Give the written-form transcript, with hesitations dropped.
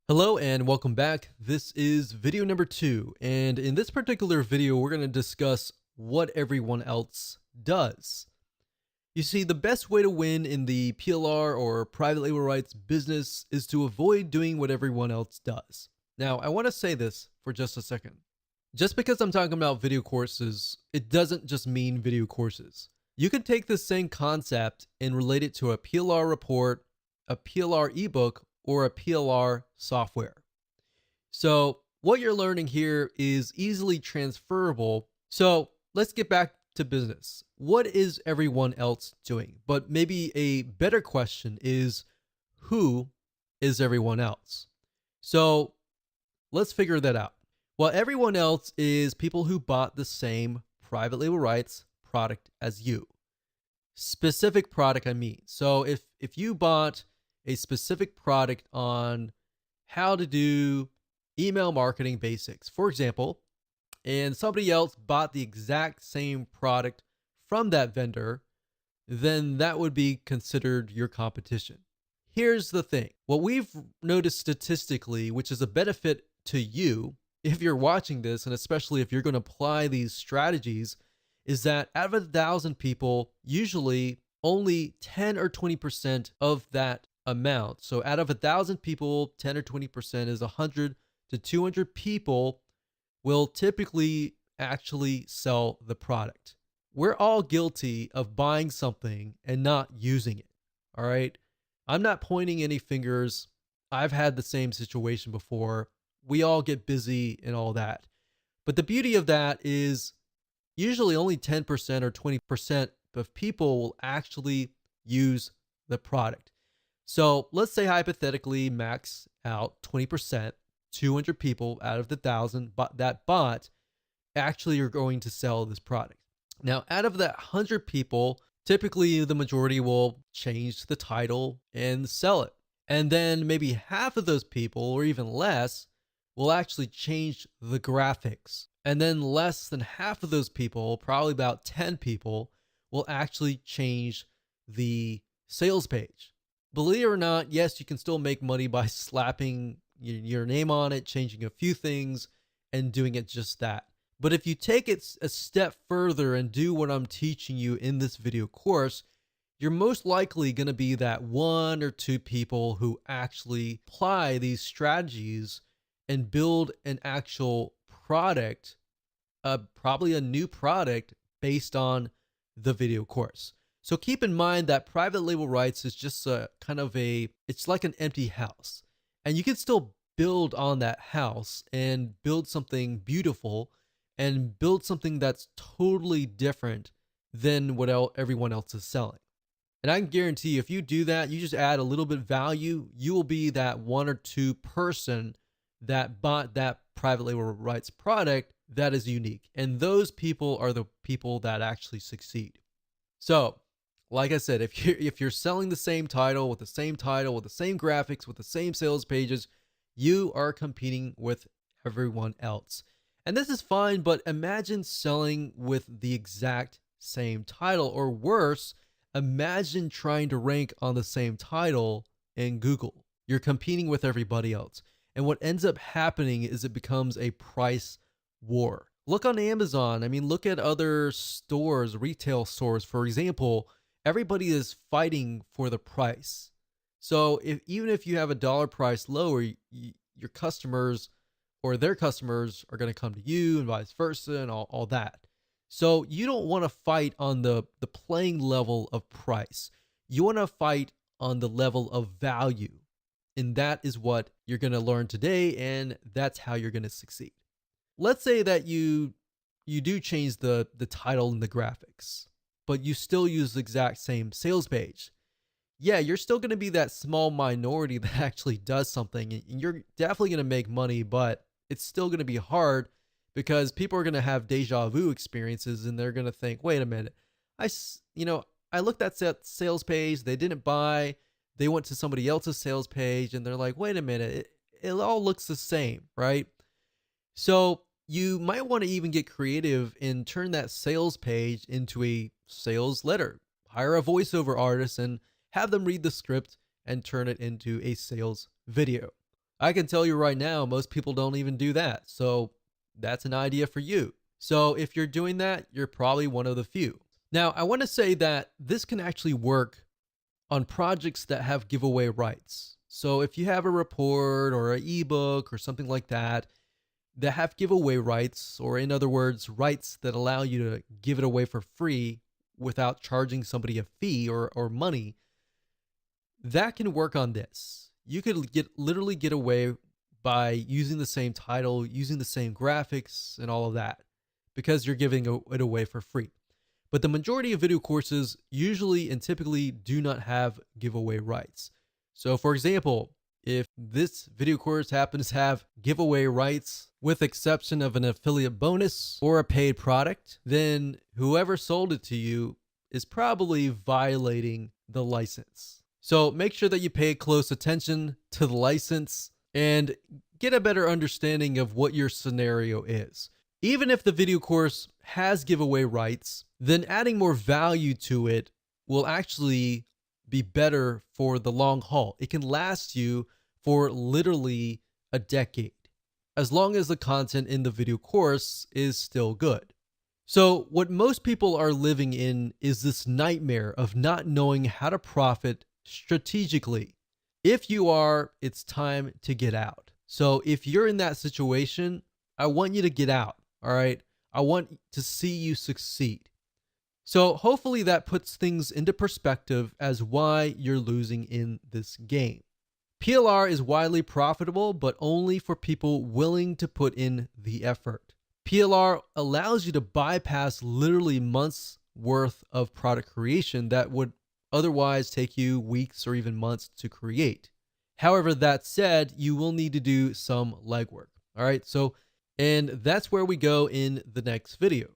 Hello and welcome back. This is video number 2, and in this particular video, we're going to discuss what everyone else does. You see, the best way to win in the PLR or private label rights business is to avoid doing what everyone else does. Now, I want to say this for just a second. Just because I'm talking about video courses, it doesn't just mean video courses. You can take this same concept and relate it to a PLR report, a PLR ebook, or a PLR software. So what you're learning here is easily transferable. So let's get back to business. What is everyone else doing? But maybe a better question is, who is everyone else? So let's figure that out. Well, everyone else is people who bought the same private label rights product as you. Specific product, I mean. So if you bought a specific product on how to do email marketing basics, for example, and somebody else bought the exact same product from that vendor, then that would be considered your competition. Here's the thing. What we've noticed statistically, which is a benefit to you if you're watching this, and especially if you're going to apply these strategies, is that out of 1,000 people, usually only 10 or 20% of that amount. So out of 1,000 people, 10 or 20% is 100 to 200 people will typically actually sell the product. We're all guilty of buying something and not using it. All right. I'm not pointing any fingers. I've had the same situation before. We all get busy and all that. But the beauty of that is usually only 10% or 20% of people will actually use the product. So let's say hypothetically max out 20%, 200 people out of the 1,000 that bought actually are going to sell this product. Now, out of that 100 people, typically the majority will change the title and sell it. And then maybe half of those people, or even less, will actually change the graphics. And then less than half of those people, probably about 10 people, will actually change the sales page. Believe it or not, yes, you can still make money by slapping your name on it, changing a few things, and doing it just that. But if you take it a step further and do what I'm teaching you in this video course, you're most likely going to be that 1 or 2 people who actually apply these strategies and build an actual product, probably a new product based on the video course. So keep in mind that private label rights is just a kind of it's like an empty house. And you can still build on that house and build something beautiful and build something that's totally different than what everyone else is selling. And I can guarantee you, if you do that, you just add a little bit of value, you will be that 1 or 2 person that bought that private label rights product that is unique. And those people are the people that actually succeed. So, like I said, if you're selling the same title, with the same graphics, with the same sales pages, you are competing with everyone else. And this is fine, but imagine selling with the exact same title, or worse, imagine trying to rank on the same title in Google. You're competing with everybody else. And what ends up happening is it becomes a price war. Look on Amazon. I mean, look at other stores, retail stores, for example. Everybody is fighting for the price. So even if you have a dollar price lower, your customers or their customers are going to come to you, and vice versa, and all that. So you don't want to fight on the playing level of price. You want to fight on the level of value. And that is what you're going to learn today, and that's how you're going to succeed. Let's say that you do change the title and the graphics, but you still use the exact same sales page. Yeah, you're still going to be that small minority that actually does something, and you're definitely going to make money, but it's still going to be hard because people are going to have deja vu experiences, and they're going to think, wait a minute, I looked at that sales page, they didn't buy, they went to somebody else's sales page, and they're like, wait a minute, it all looks the same, right? So you might want to even get creative and turn that sales page into a sales letter. Hire a voiceover artist and have them read the script and turn it into a sales video. I can tell you right now, most people don't even do that. So that's an idea for you. So if you're doing that, you're probably one of the few. Now, I want to say that this can actually work on projects that have giveaway rights. So if you have a report or an ebook or something like that have giveaway rights, or in other words, rights that allow you to give it away for free without charging somebody a fee or money, that can work on this. You could literally get away by using the same title, using the same graphics and all of that, because you're giving it away for free. But the majority of video courses usually and typically do not have giveaway rights. So for example, if this video course happens to have giveaway rights with exception of an affiliate bonus or a paid product, then whoever sold it to you is probably violating the license. So make sure that you pay close attention to the license and get a better understanding of what your scenario is. Even if the video course has giveaway rights, then adding more value to it will actually be better for the long haul. It can last you for literally a decade, as long as the content in the video course is still good. So what most people are living in is this nightmare of not knowing how to profit strategically. If you are, it's time to get out. So if you're in that situation, I want you to get out. All right. I want to see you succeed. So hopefully that puts things into perspective as why you're losing in this game. PLR is widely profitable, but only for people willing to put in the effort. PLR allows you to bypass literally months worth of product creation that would otherwise take you weeks or even months to create. However, that said, you will need to do some legwork. All right. And that's where we go in the next video.